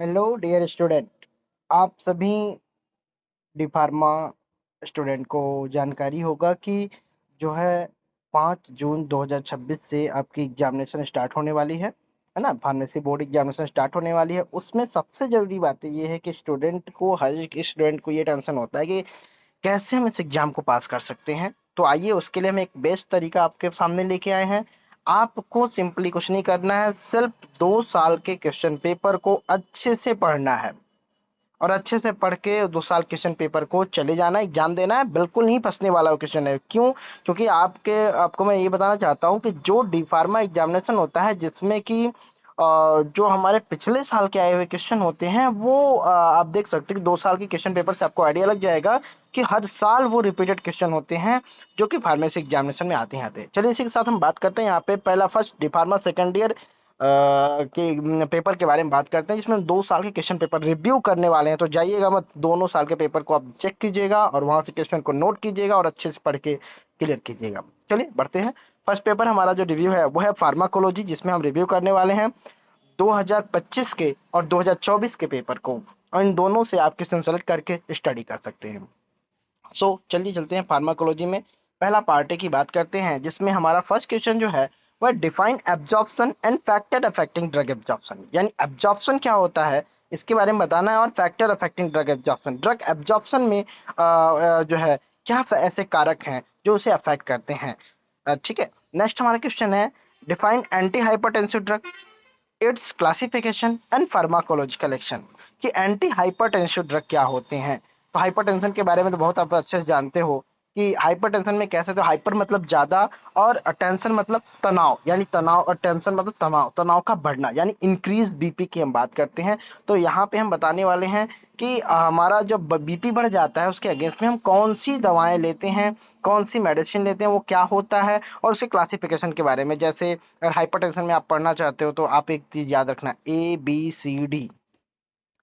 Hello dear student. आप सभी D pharma student को जानकारी होगा कि जो है 5 जून 2026 से आपकी एग्जामिनेशन स्टार्ट होने वाली है ना। फार्मेसी बोर्ड एग्जामिनेशन स्टार्ट होने वाली है। उसमें सबसे जरूरी बात ये है कि स्टूडेंट को, हर एक स्टूडेंट को ये टेंशन होता है कि कैसे हम इस एग्जाम को पास कर सकते हैं। तो आइए उसके लिए हम एक बेस्ट तरीका आपके सामने लेके आए हैं। आपको सिंपली कुछ नहीं करना है, सिर्फ 2 साल के क्वेश्चन पेपर को अच्छे से पढ़ना है और अच्छे से पढ़ के 2 साल क्वेश्चन पेपर को चले जाना, एग्जाम देना है। बिल्कुल नहीं फंसने वाला क्वेश्चन है। क्यों? क्योंकि आपको मैं ये बताना चाहता हूँ कि जो डी फार्मा एग्जामिनेशन होता है, जिसमें कि जो हमारे पिछले साल के आए हुए क्वेश्चन होते हैं वो आप देख सकते हैं कि 2 साल के क्वेश्चन पेपर से आपको आइडिया लग जाएगा कि हर साल वो रिपीटेड क्वेश्चन होते हैं जो कि फार्मेसी एग्जामिनेशन में आते हैं। चलिए इसी के साथ हम बात करते हैं यहाँ पे पहला first D pharma second year के पेपर के बारे में बात करते हैं, जिसमें हम 2 साल के क्वेश्चन पेपर रिव्यू करने वाले हैं। तो जाइएगा मत, दोनों साल के पेपर को आप चेक कीजिएगा और वहां से क्वेश्चन को नोट कीजिएगा और अच्छे से पढ़ के क्लियर कीजिएगा। चलिए बढ़ते हैं। फर्स्ट पेपर हमारा जो रिव्यू है वो है फार्माकोलॉजी, जिसमें हम रिव्यू करने वाले हैं 2025 के और 2024 के पेपर को, और इन दोनों से आप क्वेश्चन सेलेक्ट करके स्टडी कर सकते हैं। चलिए चलते हैं फार्माकोलॉजी में। पहला पार्ट ए की बात करते हैं, जिसमें हमारा फर्स्ट क्वेश्चन जो है वह define absorption and factor affecting drug absorption, यानी एब्जॉर्प्शन क्या होता है इसके बारे में बताना है, और फैक्टर अफेक्टिंग ड्रग एब्जॉर्प्शन में जो है क्या ऐसे कारक हैं जो उसे अफेक्ट करते हैं। ठीक है। नेक्स्ट हमारा क्वेश्चन है define anti hypertensive drug, it's classification and pharmacological action, कि एंटी हाइपरटेंसिव ड्रग क्या होते हैं। तो हाइपरटेंशन के बारे में तो बहुत आप अच्छे से जानते हो कि हाइपरटेंशन में कैसे, तो हाइपर मतलब ज्यादा और टेंशन मतलब तनाव, यानी तनाव, और टेंशन मतलब तनाव, तनाव का बढ़ना, यानी इंक्रीज बीपी की हम बात करते हैं। तो यहाँ पे हम बताने वाले हैं कि हमारा जो बीपी बढ़ जाता है उसके अगेंस्ट में हम कौन सी दवाएं लेते हैं, कौन सी मेडिसिन लेते हैं, वो क्या होता है, और उसके क्लासिफिकेशन के बारे में। जैसे अगर हाइपरटेंशन में आप पढ़ना चाहते हो तो आप एक चीज याद रखना, ABCD।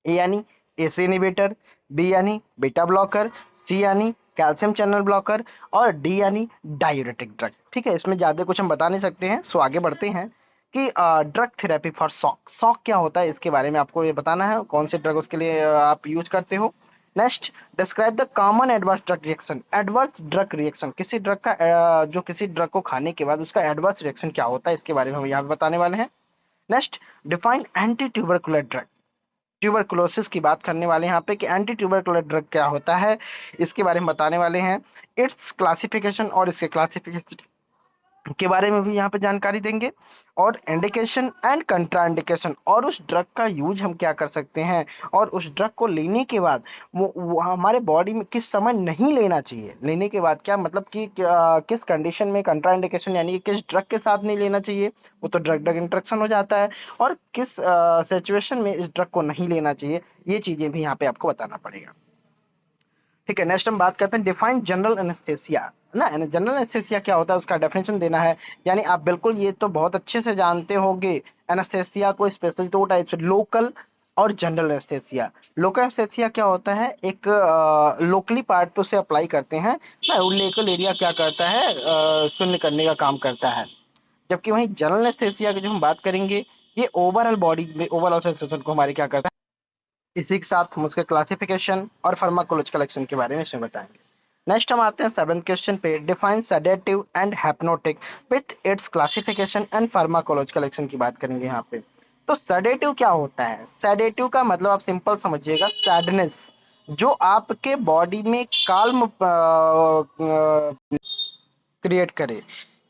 ए यानी एस इनहिबिटर, बी यानी बीटा ब्लॉकर, सी यानी कैल्शियम चैनल ब्लॉकर, और डी यानी डायूरेटिक ड्रग। ठीक है, इसमें ज्यादा कुछ हम बता नहीं सकते हैं। सो आगे बढ़ते हैं कि drug therapy for shock, shock क्या होता है इसके बारे में आपको ये बताना है, कौन से ड्रग उसके लिए आप यूज करते हो। Next, describe the common adverse drug reaction, adverse drug reaction, किसी ड्रग का जो किसी ड्रग को खाने के बाद उसका एडवर्स रिएक्शन क्या होता है, इसके बारे में हम यहाँ पे बताने वाले हैं। Next, define anti tubercular drug, tuberculosis की बात करने वाले हैं यहाँ पे कि एंटी ट्यूबरकुलर ड्रग क्या होता है, इसके बारे में बताने वाले हैं। इट्स क्लासिफिकेशन, और इसके क्लासिफिकेशन के बारे में भी यहाँ पे जानकारी देंगे, और इंडिकेशन एंड कंट्राइंडिकेशन, और उस ड्रग का यूज हम क्या कर सकते हैं, और उस ड्रग को लेने के बाद वो हमारे बॉडी में किस समय नहीं लेना चाहिए, लेने के बाद क्या मतलब कि किस कंडीशन में, कंट्राइंडिकेशन यानी कि किस ड्रग के साथ नहीं लेना चाहिए, वो तो ड्रग ड्रग इंटरेक्शन हो जाता है, और किस सिचुएशन में इस ड्रग को नहीं लेना चाहिए, ये चीजें भी यहाँ पे आपको बताना पड़ेगा। ठीक है। नेक्स्ट हम बात करते हैं डिफाइन जनरल एनेस्थेसिया, है ना। जनरल एनेस्थेसिया क्या होता है उसका डेफिनेशन देना है। यानी आप बिल्कुल ये तो बहुत अच्छे से जानते होंगे एनेस्थेसिया को, स्पेशली दो टाइप से, लोकल और जनरल एनेस्थेसिया। लोकल एनेस्थेसिया क्या होता है, एक लोकली पार्ट पे उसे अप्लाई करते हैं ना, लोकल एरिया क्या करता है, शून्य करने का काम करता है। जबकि वहीं जनरल एनेस्थेसिया की जो हम बात करेंगे, ये ओवरऑल बॉडी में ओवरऑल सेंसेशन को हमारे क्या करता है। इसी के साथ हम उसके क्लासिफिकेशन और फार्माकोलॉजिकल एक्शन के बारे में इसमें बताएंगे। नेक्स्ट हम आते हैं 7th क्वेश्चन पे, define sedative and hypnotic with its classification and pharmacological action की बात करेंगे यहाँ पे। तो सेडेटिव क्या होता है, सेडेटिव का मतलब आप सिंपल समझिएगा, सैडनेस, जो आपके बॉडी में काल्म क्रिएट करे,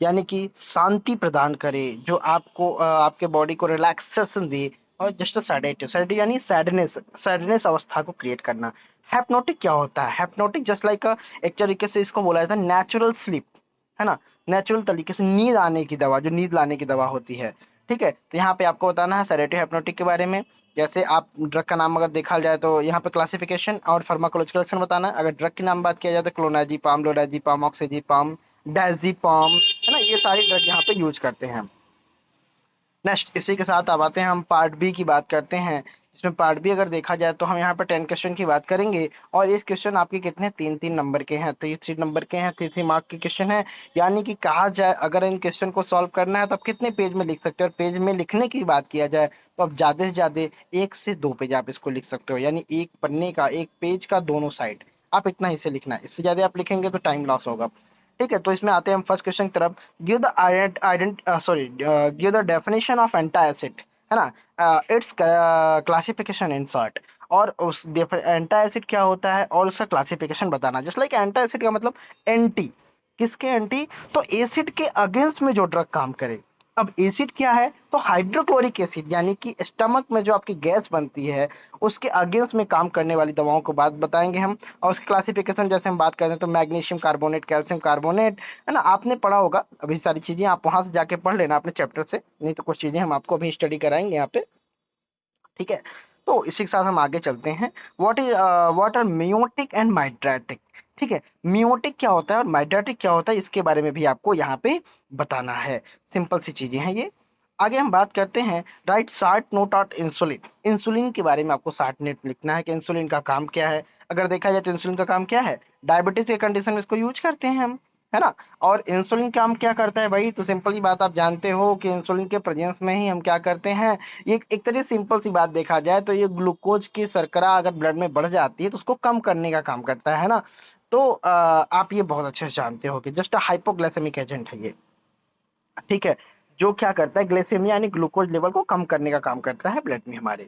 यानी कि शांति प्रदान करे, जो आपको आपके बॉडी को रिलैक्सेशन दे, और जस्ट सेडेटिव, सेडेटिव यानी सैडनेस, सैडनेस अवस्था को क्रिएट करना। हैप्नोटिक क्या होता है, हैप्नोटिक जस्ट लाइक एक तरीके से इसको बोला जाता है नेचुरल स्लीप, है ना, नेचुरल तरीके से नींद आने की दवा, जो नींद लाने की दवा होती है। ठीक है, तो यहाँ पे आपको बताना है सेडेटिव हैप्नोटिक के बारे में। जैसे आप ड्रग का नाम अगर देखा जाए तो यहाँ पे क्लासिफिकेशन और फार्माकोलॉजिकल एक्शन बताना है। अगर ड्रग की नाम बात किया जाए तो क्लोनाजीपाम, लोराजीपाम, ऑक्सीजीपाम, डायजीपाम, है ना, ये सारी ड्रग यहाँ पे यूज करते हैं। नेक्स्ट, इसी के साथ अब आते हैं हम पार्ट बी की बात करते हैं, इसमें पार्ट बी अगर देखा जाए तो हम यहाँ पर 10 क्वेश्चन की बात करेंगे, और इस क्वेश्चन आपके कितने 3-3 नंबर के हैं, 3-3 नंबर के हैं, 3-3 मार्क के क्वेश्चन है। यानी कि कहा जाए अगर इन क्वेश्चन को सॉल्व करना है तो आप कितने पेज में लिख सकते हो, और पेज में लिखने की बात किया जाए तो आप ज्यादा से ज्यादा 1 से 2 पेज आप इसको लिख सकते हो, यानी एक पन्ने का, एक पेज का दोनों साइड आप इतना ही से लिखना है। इससे ज्यादा आप लिखेंगे तो टाइम लॉस होगा। ठीक है, तो इसमें आते हैं हम फर्स्ट क्वेश्चन की तरफ। Give the give the definition of antacid, है ना, इट्स क्लासिफिकेशन इन शॉर्ट। और उस एंटा एसिड क्या होता है और उसका क्लासिफिकेशन बताना। जस्ट लाइक एंटा एसिड का मतलब एंटी, किसके एंटी, तो एसिड के अगेंस्ट में जो ड्रग काम करे। अब एसिड क्या है, तो हाइड्रोक्लोरिक एसिड, यानी कि स्टमक में जो आपकी गैस बनती है उसके अगेंस्ट में काम करने वाली दवाओं को बात बताएंगे हम। और उसकी क्लासिफिकेशन जैसे हम बात करते हैं तो मैग्नीशियम कार्बोनेट, कैल्शियम कार्बोनेट, है ना, आपने पढ़ा होगा। अभी सारी चीजें आप वहां से जाके पढ़ लेना अपने चैप्टर से, नहीं तो कुछ चीजें हम आपको अभी स्टडी कराएंगे यहाँ पे। ठीक है, तो इसी के साथ हम आगे चलते हैं। What are miotic and mydriatic. ठीक है, मियोटिक क्या होता है और माइड्रेटिक क्या होता है, इसके बारे में भी आपको यहाँ पे बताना है। सिंपल सी चीजें हैं ये। आगे हम बात करते हैं, right short note on insulin. Insulin के बारे में आपको शार्ट नोट लिखना है कि इंसुलिन का काम क्या है। अगर देखा जाए तो इंसुलिन का काम क्या है, डायबिटीज के कंडीशन में इसको यूज करते हैं हम, है ना। और इंसुलिन काम क्या करता है भाई, तो सिंपल ही बात आप जानते हो कि इंसुलिन के प्रेजेंस में ही हम क्या करते हैं, ये एक तरह से सिंपल सी बात देखा जाए तो ये ग्लूकोज की शर्करा अगर ब्लड में बढ़ जाती है तो उसको कम करने का काम करता है ना। तो आप ये बहुत अच्छे से जानते हो कि जस्ट हाइपोग्लाइसेमिक एजेंट है ये। ठीक है, जो क्या करता है, ग्लाइसेमिया यानी ग्लूकोज लेवल को कम करने का काम करता है ब्लड में हमारे।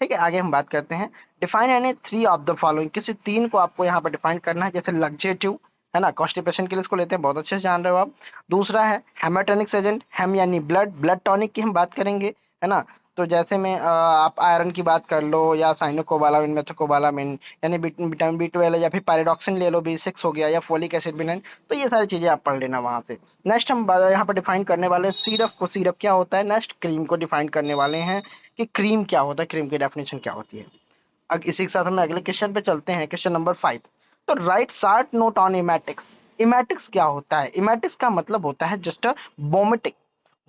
ठीक है, आगे हम बात करते हैं, define any 3 of the following. किसी 3 को आपको यहाँ पर डिफाइन करना है, जैसे लग्जेटिव, है ना, कॉन्स्टिपेशन के लिए इसको लेते हैं, बहुत अच्छे से जान रहे हो आप। दूसरा है हेमाटोनिक्स एजेंट, हेम यानी ब्लड, ब्लड टॉनिक की हम बात करेंगे, है ना। तो जैसे में आप आयरन की बात कर लो, या साइनोकोबालामिन, मेथोकोबालामिन, यानी विटामिन बी 12, या फिर पायरिडॉक्सिन ले लो, B6 हो गया, या फोलिक एसिड B9। तो ये सारी चीजें आप पढ़ लेना वहां से। नेक्स्ट हम यहाँ पर डिफाइन करने वाले हैं सिरप को, सिरप क्या होता है। नेक्स्ट क्रीम को डिफाइन करने वाले हैं कि क्रीम क्या होता है, क्रीम की डेफिनेशन क्या होती है। अब इसी के साथ हम अगले क्वेश्चन पे चलते हैं, क्वेश्चन नंबर 5। तो right short note on emetics. Emetics क्या होता है, इमेटिक्स का मतलब होता है जस्ट वोमिटिंग,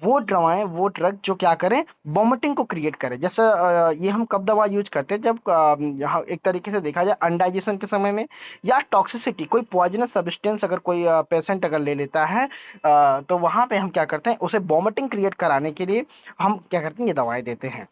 वो दवाएं, वो ड्रग जो क्या करें, वोमिटिंग को क्रिएट करें। जैसे ये हम कब दवा यूज करते हैं, जब यहाँ एक तरीके से देखा जाए अनडाइजेशन के समय में, या टॉक्सिसिटी, कोई पॉइजनस सब्सटेंस अगर कोई पेशेंट अगर ले लेता है, तो वहां पे हम क्या करते हैं, उसे वोमिटिंग क्रिएट कराने के लिए हम क्या करते हैं, ये दवाएं देते हैं।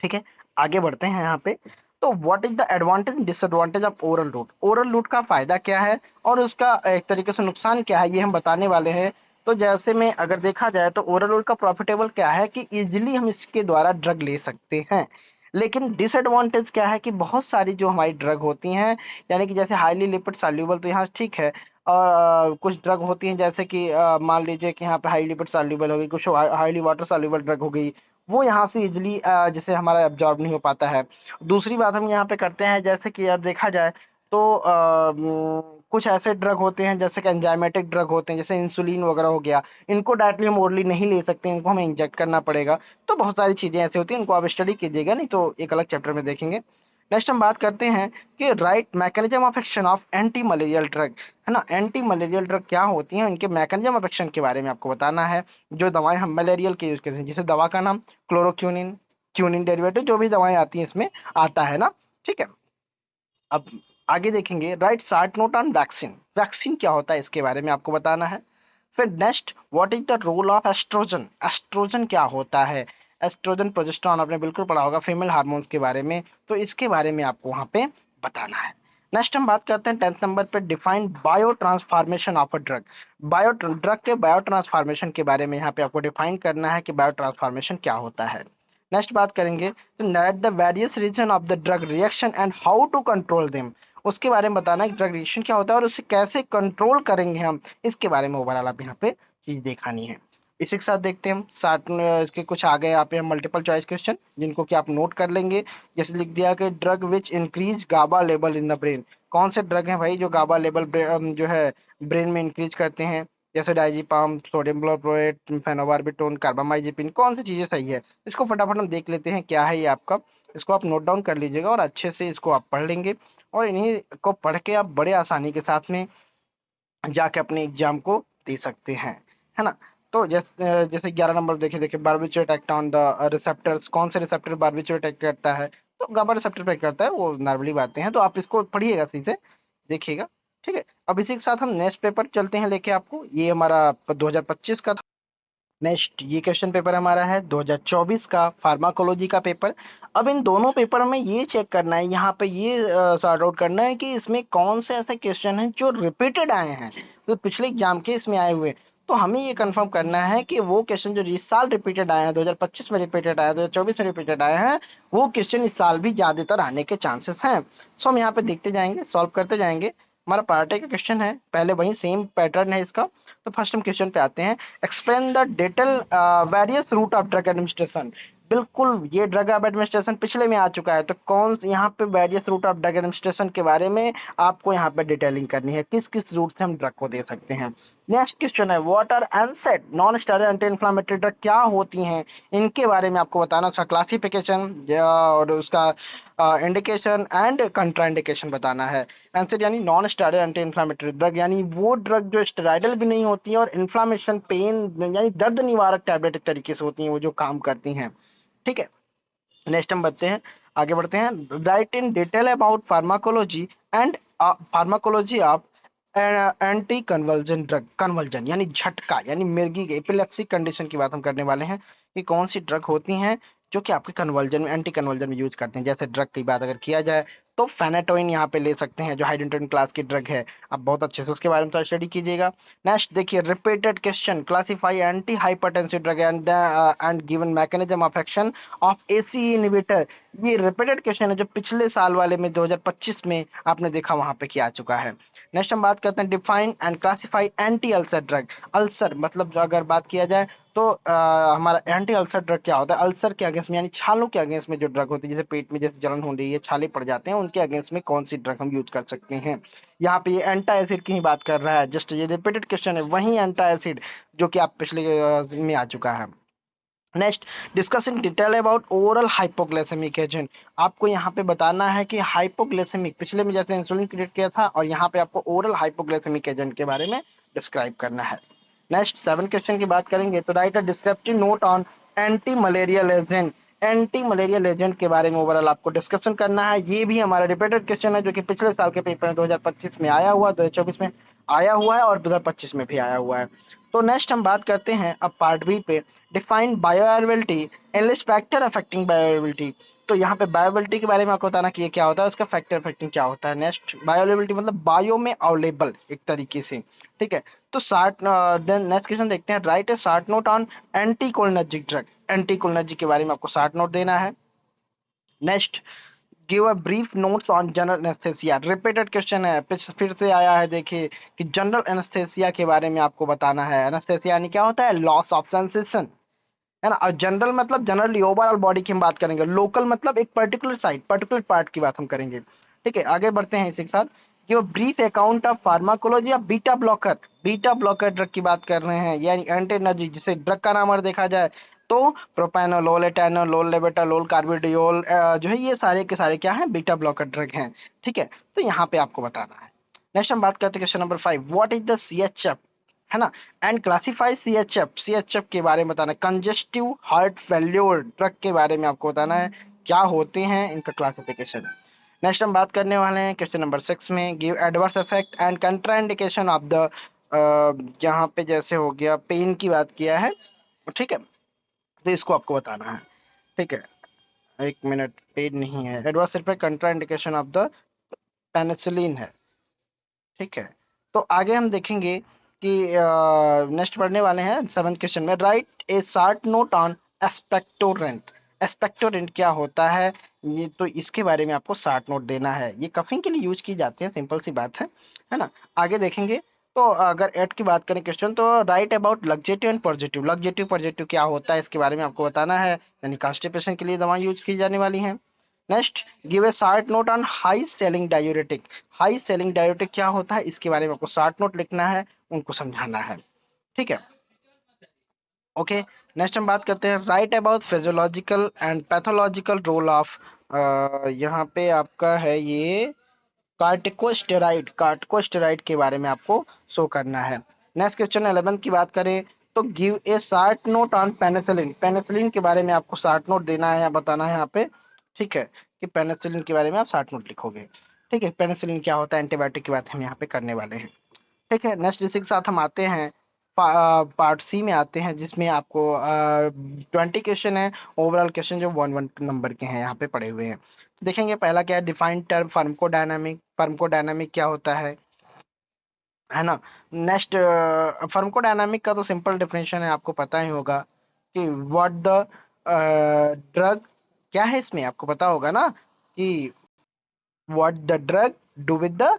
ठीक है, आगे बढ़ते हैं यहाँ पे। तो what is the advantage and disadvantage of oral route. Oral route का फायदा क्या है और उसका एक तरीके से नुकसान क्या है, ये हम बताने वाले हैं। तो जैसे में अगर देखा जाए तो ओरल रूट का प्रॉफिटेबल क्या है कि इजिली हम इसके द्वारा ड्रग ले सकते हैं। लेकिन डिसएडवांटेज क्या है कि बहुत सारी जो हमारी ड्रग होती हैं, यानी कि जैसे हाईली लिपिड सॉल्यूबल, तो यहाँ ठीक है। और कुछ ड्रग होती हैं जैसे कि मान लीजिए कि यहाँ पे हाई लिपिड सॉल्यूबल हो गई, कुछ हाईली वाटर सॉल्यूबल ड्रग हो गई, वो यहाँ से इजिली जैसे हमारा एब्जॉर्ब नहीं हो पाता है। दूसरी बात हम यहाँ पे करते हैं, जैसे कि यार देखा जाए तो कुछ ऐसे ड्रग होते हैं जैसे कि एंजाइमेटिक ड्रग होते हैं, जैसे इंसुलिन वगैरह हो गया, इनको डायरेक्टली हम ओरली नहीं ले सकते, इनको हमें इंजेक्ट करना पड़ेगा। तो बहुत सारी चीजें ऐसी होती हैं, इनको आप स्टडी कीजिएगा, नहीं तो एक अलग चैप्टर में देखेंगे। नेक्स्ट हम बात करते हैं कि right mechanism of action of anti malarial drug, है ना। एंटी मलेरियल ड्रग क्या होती हैं, इनके मैकेनिज्म ऑफ एक्शन के बारे में आपको बताना है। जो दवाएं हम मलेरियल के यूज करते हैं, जैसे दवा का नाम क्लोरोक्यूनिन, क्यूनिन डेरिवेटिव, जो भी दवाएं आती हैं इसमें आता है ना। ठीक है, अब आगे देखेंगे, right short note on vaccine. Vaccine क्या होता है इसके बारे में आपको बताना है। फिर next, what is the role of oestrogen. Oestrogen क्या होता है, एस्ट्रोजन प्रोजेस्टेरॉन आपने बिल्कुल पढ़ा होगा, फीमेल हार्मोन्स के बारे में, तो इसके बारे में आपको वहां पे बताना है। नेक्स्ट हम बात करते हैं 10th नंबर पे, define bio transformation of a drug. Bio drug के बायो ट्रांसफॉर्मेशन के बारे में यहाँ पे आपको डिफाइन करना है कि बायो ट्रांसफॉर्मेशन क्या होता है। नेक्स्ट बात करेंगे तो narrate the various reason of the drug reaction and how to control them. उसके बारे में बताना है कि ड्रग रिएक्शन क्या होता है और उसे कैसे कंट्रोल करेंगे हम, इसके बारे में ओवरऑल आप यहाँ पे चीज दिखानी है। इसी के साथ देखते हैं हम साथ में इसके कुछ आ गए यहाँ पे मल्टीपल चॉइस क्वेश्चन, जिनको कि आप नोट कर लेंगे। जैसे लिख दिया कि drug which increase GABA level in the brain. कौन से ड्रग हैं भाई जो गाबा लेवल जो है ब्रेन में इंक्रीज करते हैं, जैसे डाइजीपाम, सोडियम ब्लोप्रोएट, फेनोबार्बिटोन, कार्बामाइजेपिन, कौन सी चीजें सही है। इसको फटाफट हम देख लेते हैं क्या है ये आपका। इसको आप नोट डाउन कर लीजिएगा और अच्छे से इसको आप पढ़ लेंगे, और इन्हीं को पढ़ के आप बड़े आसानी के साथ में जाके अपने एग्जाम को दे सकते हैं, है ना। तो जैसे 11 नंबर देखे देखे बार्बिट्रेट एक्ट ऑन द रिसेप्टर्स, कौन से रिसेप्टर बार्बिट्रेट एक्ट करता है, तो गामा रिसेप्टर पे करता है, वो नॉर्मली बातें हैं, तो आप इसको पढ़िएगा सही से, देखिएगा। ठीक है, अब इसी के साथ हम नेक्स्ट पेपर चलते हैं लेके आपको, ये हमारा 2025 का था। नेक्स्ट ये क्वेश्चन पेपर हमारा है 2024 का फार्माकोलॉजी का पेपर। अब इन दोनों पेपर में ये चेक करना है, यहाँ पे ये सॉर्ट आउट करना है कि इसमें कौन से ऐसे क्वेश्चन हैं जो रिपीटेड आए हैं, तो पिछले एग्जाम के इसमें आए हुए। तो हमें ये कंफर्म करना है कि वो क्वेश्चन जो इस साल रिपीटेड आए हैं, 2025 में रिपीटेड आए हैं, 2024 में रिपीटेड आए हैं, वो क्वेश्चन इस साल भी ज्यादातर आने के चांसेस हैं। सो हम यहाँ पे देखते जाएंगे, सॉल्व करते जाएंगे। हमारा पार्ट ए का क्वेश्चन है, पहले वही सेम पैटर्न है इसका। तो फर्स्ट हम क्वेश्चन पे आते हैं। Explain the detail various route of drug administration. बिल्कुल ये ड्रग ऑफ एडमिनिस्ट्रेशन पिछले में आ चुका है, तो कौन यहाँ पे various route of drug administration के बारे में आपको यहाँ पे डिटेलिंग करनी है, किस किस रूट से हम ड्रग को दे सकते हैं। नेक्स्ट क्वेश्चन है what are NSAID non steroid anti inflammatory drug, क्या होती हैं, इनके बारे में आपको बताना, उसका क्लासिफिकेशन और उसका इंडिकेशन एंड कंट्राइंडिकेशन बताना है। एनसेड यानी non steroid anti inflammatory drug, यानी वो ड्रग जो स्टेरॉइडल भी नहीं होती है और इन्फ्लामेशन पेन यानी दर्द निवारक टैबलेट एक तरीके से होती हैं, वो जो काम करती हैं। ठीक है, नेक्स्ट हम बढ़ते हैं, आगे बढ़ते हैं। Right in detail about pharmacology and pharmacology of anti conversion drug, conversion यानी झटका यानी मिर्गी एपिलेप्सी कंडीशन की बात हम करने वाले हैं कि कौन सी ड्रग होती हैं जो कि आपके कन्वर्जन में, एंटी कन्वर्जन में यूज करते हैं। जैसे ड्रग की बात अगर किया जाए तो फेनाटोइन यहाँ पे ले सकते हैं, जो हाइड्रोजन क्लास की ड्रग है, आप बहुत अच्छे से उसके बारे में स्टडी कीजिएगा। नेक्स्ट देखिए repeated question, classify anti hypertensive drug and given mechanism of action of AC inhibitor. ये रिपीटेड क्वेश्चन है जो पिछले साल वाले में 2025 में आपने देखा, वहां पे किया आ चुका है। नेक्स्ट हम बात करते हैं define and classify anti ulcer drug. Ulcer मतलब जो अगर बात किया जाए तो हमारा एंटी अल्सर ड्रग क्या होता है, अल्सर के अगेंस्ट में यानी छालों के अगेंस्ट में जो ड्रग होती है, जैसे पेट में जैसे जलन हो रही है, छाले पड़ जाते हैं, उनके अगेंस्ट में कौन सी ड्रग हम यूज कर सकते हैं। यहाँ पे ये एंटा एसिड की ही बात कर रहा है, जस्ट ये रिपीटेड क्वेश्चन है, वही एंटा एसिड जो कि आप पिछले में आ चुका है। Next discuss in detail about oral hypoglycaemic agent. आपको यहाँ पे बताना है कि हाइपोग्लाइसेमिक, पिछले में जैसे इंसुलिन क्रिएट किया था, और यहाँ पे आपको ओरल हाइपोग्लाइसेमिक एजेंट के बारे में डिस्क्राइब करना है। नेक्स्ट 7 क्वेश्चन की बात करेंगे तो right a descriptive note on anti malarial agent. Anti malarial agent के बारे में ओवरऑल आपको डिस्क्रिप्शन करना है। ये भी हमारा रिपीटेड क्वेश्चन है जो कि पिछले साल के पेपर में 2025 में आया हुआ, 2024 में आया हुआ है और 2025 में भी आया हुआ है। तो नेक्स्ट हम बात करते हैं अब पार्ट बी पे, define bioavailability and list factor affecting bioavailability. तो यहाँ पे बायोअवेलेबिलिटी के बारे में आपको बताना कि ये क्या होता है, उसका फैक्टर अफेक्टिंग क्या होता है। नेक्स्ट बायोअवेलेबिलिटी मतलब बायो में अवेलेबल एक तरीके से। ठीक है, तो साठ देन नेक्स्ट क्वेश्चन देखते हैं। Right a short note on anticholinergic drug. Anticholinergic के बारे में आपको शॉर्ट नोट देना है। Next give a brief notes on general anaesthesia. Repeated question है, फिर से आया है, देखिए कि जनरल एनेस्थेसिया के बारे में आपको बताना है। एनेस्थेसिया यानी क्या होता है, लॉस ऑफ सेंसेशन, है ना। और जनरल मतलब जनरली ओवरऑल बॉडी की हम बात करेंगे, लोकल मतलब एक पर्टिकुलर साइट, पर्टिकुलर पार्ट की बात हम करेंगे। ठीक है, आगे बढ़ते हैं इसी के साथ। जो brief account of pharmacology of beta blocker, beta blocker drug की बात कर रहे हैं, यानी एंटी एनर्जी, जिसे ड्रग का नाम अगर देखा जाए तो प्रोपेनोलोल, एटेनोलोल, लेबेटालोल, कार्बिडियोल, जो है ये सारे के सारे क्या हैं, बीटा ब्लॉकर ड्रग हैं। ठीक है, तो यहाँ पे आपको बताना है। नेक्स्ट हम बात करते हैं question number 5, what is the CHF, है ना, एंड क्लासिफाई सीएचएफ। सीएचएफ के बारे में बताना है, कंजेस्टिव हार्ट फेल्योर ड्रग के बारे में आपको बताना है, क्या होते हैं, इनका क्लासिफिकेशन। नेक्स्ट हम बात करने वाले हैं क्वेश्चन नंबर 6 में, give adverse effect and contraindication of the, यहाँ पे जैसे हो गया पेन की बात किया है, ठीक है, तो इसको आपको बताना है। ठीक है, एक मिनट, पेन नहीं है, adverse effect contraindication of the penicillin है। ठीक है, तो आगे हम देखेंगे कि नेक्स्ट पढ़ने वाले हैं 7th क्वेश्चन में, write a short note on expectorant. Expectorant क्या होता है, ये तो इसके बारे में आपको शॉर्ट नोट देना है। ये कफिंग के लिए यूज की जाती है, सिंपल सी बात है ना। आगे देखेंगे, तो अगर एट की बात करें क्वेश्चन, तो right about laxative and positive. Laxative positive क्या होता है, इसके बारे में आपको बताना है, यानी कॉन्स्टिपेशन के लिए दवा यूज की जाने वाली है। Next give a short note on high selling diuretic. High selling diuretic क्या होता है, इसके बारे में आपको शॉर्ट नोट लिखना है, उनको समझाना है। ठीक है, ओके। नेक्स्ट हम बात करते हैं, right about physiological and pathological role of, यहाँ पे आपका है ये कार्टिकोस्टेरॉइड, कार्टिकोस्टेरॉइड के बारे में आपको शो करना है। नेक्स्ट क्वेश्चन 11 की बात करें तो give a short note on penicillin, penicillin के बारे में आपको शॉर्ट नोट देना है या बताना है यहाँ पे, ठीक है, कि पेनिसिलिन के बारे में आप शॉर्ट नोट लिखोगे, ठीक है। पेनिसिलिन क्या होता है, एंटीबायोटिक की बात हम यहाँ पे करने वाले हैं, ठीक है। नेक्स्ट इसी के साथ हम आते हैं पार्ट सी में आते हैं, जिसमें आपको 20 क्वेश्चन है, ओवरऑल क्वेश्चन जो 1 1 नंबर के हैं यहाँ पे पड़े हुए हैं। तो देखेंगे पहला क्या है, डिफाइंड टर्म फार्माकोडायनामिक, फार्माकोडायनामिक क्या होता है ना। नेक्स्ट फार्माकोडायनामिक का तो सिंपल डिफिनेशन है, आपको पता ही होगा कि व्हाट द ड्रग, क्या है इसमें आपको पता होगा ना कि what the drug do with the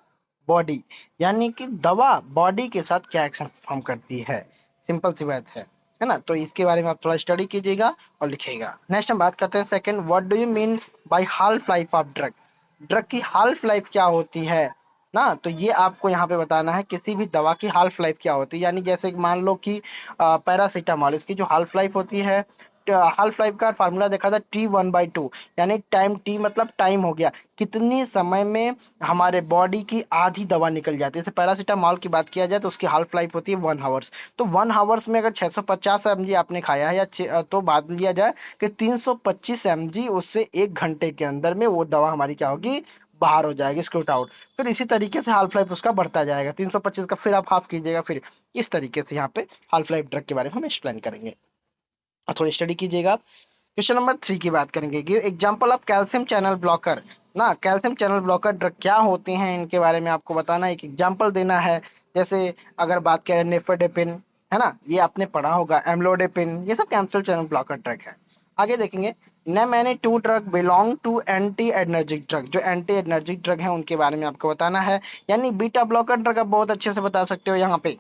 body, यानी कि दवा बॉडी के साथ क्या एक्शन परफॉर्म करती है, सिंपल सी बात है ना। तो इसके बारे में आप थोड़ा स्टडी कीजिएगा और लिखिएगा। नेक्स्ट हम बात करते हैं second, what do you mean by half life of drug, drug की हाल्फ लाइफ क्या होती है ना। तो ये आपको यहाँ पे बताना है, किसी भी दवा की हाल्फ लाइफ क्या होती है, यानी जैसे मान लो कि पैरासीटामॉल, इसकी जो हाल्फ लाइफ होती है, हाल्फ लाइफ का फार्मूला देखा था T1/2, यानी टाइम, टी मतलब टाइम हो गया, कितनी समय में हमारे बॉडी की आधी दवा निकल जाती है। जैसे पैरासीटामॉल की बात किया जाए तो उसकी हाल्फ लाइफ होती है 1 आवर्स, तो 1 आवर्स में अगर 650 mg आपने खाया है तो बाद में लिया जाए कि 325 mg उससे 1 घंटे के अंदर में वो दवा हमारी क्या होगी, बाहर हो जाएगी, स्क्रूट आउट। फिर इसी तरीके से हाल्फ लाइफ उसका बढ़ता जाएगा, 325 का फिर आप हाफ कीजिएगा, फिर इस तरीके से यहाँ पे हाल्फ लाइफ ड्रग के बारे में हम एक्सप्लेन करेंगे और थोड़ी स्टडी कीजिएगा। क्वेश्चन नंबर 3 की बात करेंगे, give example of calcium channel blocker ना। कैल्शियम चैनल ब्लॉकर ड्रग क्या होते हैं, इनके बारे में आपको बताना, एक एग्जांपल देना है। जैसे अगर बात करें नेफेडेपिन, है ना, ये आपने पढ़ा होगा, एम्लोडेपिन, ये सब कैल्शियम चैनल ब्लॉकर ड्रग है। आगे देखेंगे, name any 2 drug belong to anti energic drug, जो एंटी एनर्जिक ड्रग है उनके बारे में आपको बताना है, यानी बीटा ब्लॉकर ड्रग आप बहुत अच्छे से बता सकते हो यहाँ पे,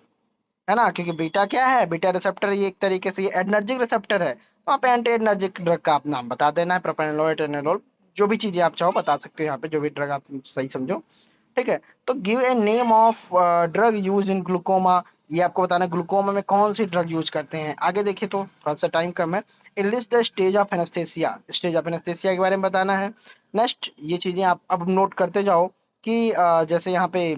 है ना, क्योंकि बीटा क्या है, बीटा रिसेप्टर, ये एक तरीके से ये एनर्जिक रिसेप्टर है। वहाँ पे एंटी एनर्जिक ड्रग का आप नाम बता देना है, प्रोप्रानोलोल, एटेनोलोल, जो भी चीजें आप चाहो बता सकते हो यहाँ पे, जो भी ड्रग आप सही समझो, ठीक है। तो give a name of drug use in glaucoma, ये आपको बताना है ग्लूकोमा में कौन सी ड्रग यूज करते हैं। आगे देखिए तो थोड़ा सा टाइम कम है, list the stage of anaesthesia, stage of anaesthesia के बारे में बताना है। नेक्स्ट ये चीजें आप अब नोट करते जाओ कि जैसे यहाँ पे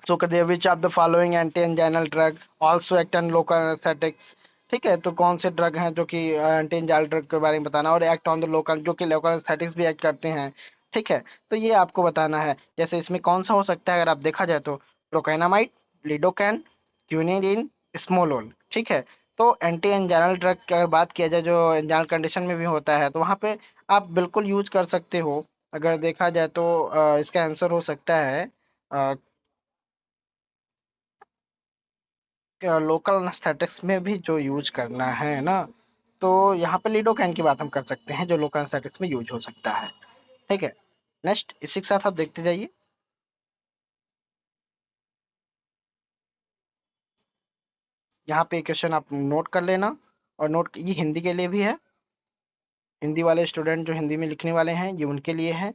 Sukhdev, which of the following anti anginal drug also act on local anaesthetics, ठीक है। तो कौन से ड्रग हैं जो कि एंटी एंजाइनल ड्रग के बारे में बताना, और एक्ट ऑन द लोकल, जो कि लोकल एनेस्थेटिक्स भी एक्ट करते हैं, ठीक है। तो ये आपको बताना है, जैसे इसमें कौन सा हो सकता है, अगर आप देखा जाए तो प्रोकाइनामाइड, लिडोकैन, क्यूनिडीन, स्मोलोल, ठीक है। तो एंटी एंजाइनल ड्रग की अगर बात किया जाए जो एंजाइनल कंडीशन में भी होता है, तो वहाँ पे आप बिल्कुल यूज कर सकते हो। अगर देखा जाए तो इसका आंसर हो सकता है लोकल एनेस्थेटिक्स में भी जो यूज करना है ना, तो यहाँ पे लिडोकैन की बात हम कर सकते हैं, जो लोकल एनेस्थेटिक्स में यूज हो सकता है, ठीक है। नेक्स्ट इसी के साथ आप देखते जाइए, यहाँ पे क्वेश्चन आप नोट कर लेना, और नोट ये हिंदी के लिए भी है, हिंदी वाले स्टूडेंट जो हिंदी में लिखने वाले हैं ये उनके लिए है।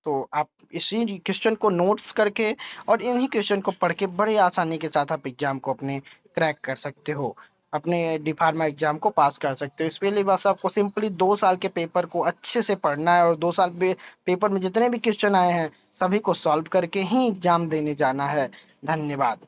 तो आप इसी क्वेश्चन को नोट्स करके और इन्हीं क्वेश्चन को पढ़ के बड़े आसानी के साथ आप एग्जाम को अपने क्रैक कर सकते हो, अपने डी फार्मा एग्जाम को पास कर सकते हो। इसके लिए बस आपको सिंपली 2 साल के पेपर को अच्छे से पढ़ना है, और 2 साल पेपर में जितने भी क्वेश्चन आए हैं सभी को सॉल्व करके ही एग्जाम देने जाना है। धन्यवाद।